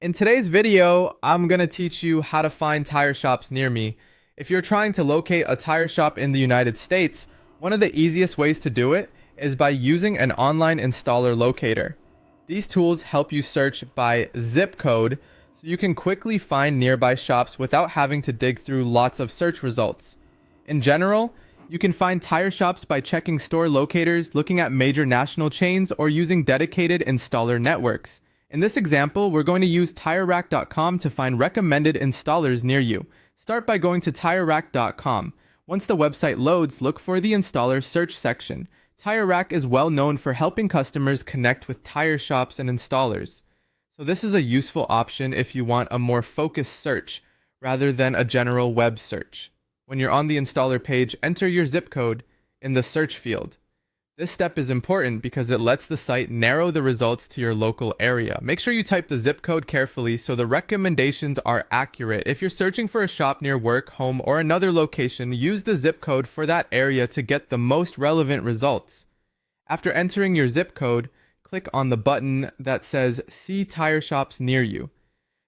In today's video, I'm going to teach you how to find tire shops near me. If you're trying to locate a tire shop in the United States, one of the easiest ways to do it is by using an online installer locator. These tools help you search by zip code so you can quickly find nearby shops without having to dig through lots of search results. In general, you can find tire shops by checking store locators, looking at major national chains, or using dedicated installer networks. In this example, we're going to use TireRack.com to find recommended installers near you. Start by going to TireRack.com. Once the website loads, look for the installer search section. TireRack is well known for helping customers connect with tire shops and installers. So this is a useful option if you want a more focused search rather than a general web search. When you're on the installer page, enter your zip code in the search field. This step is important because it lets the site narrow the results to your local area. Make sure you type the zip code carefully so the recommendations are accurate. If you're searching for a shop near work, home, or another location, use the zip code for that area to get the most relevant results. After entering your zip code, click on the button that says See Tire Shops Near You.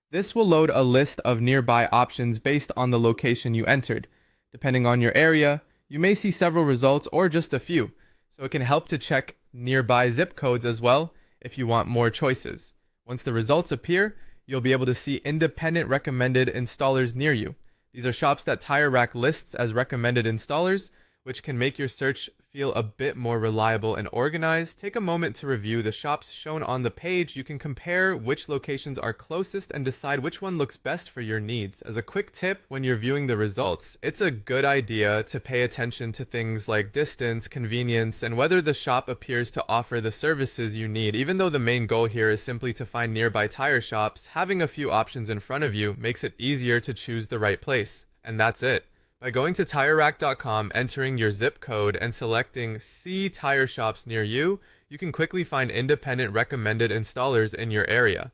This will load a list of nearby options based on the location you entered. Depending on your area, you may see several results or just a few. So it can help to check nearby zip codes as well if you want more choices. Once the results appear, you'll be able to see independent recommended installers near you. These are shops that TireRack lists as recommended installers, which can make your search feel a bit more reliable and organized. Take a moment to review the shops shown on the page. You can compare which locations are closest and decide which one looks best for your needs. As a quick tip, when you're viewing the results, it's a good idea to pay attention to things like distance, convenience, and whether the shop appears to offer the services you need. Even though the main goal here is simply to find nearby tire shops, having a few options in front of you makes it easier to choose the right place. And that's it. By going to TireRack.com, entering your zip code, and selecting See Tire Shops Near You, you can quickly find independent recommended installers in your area.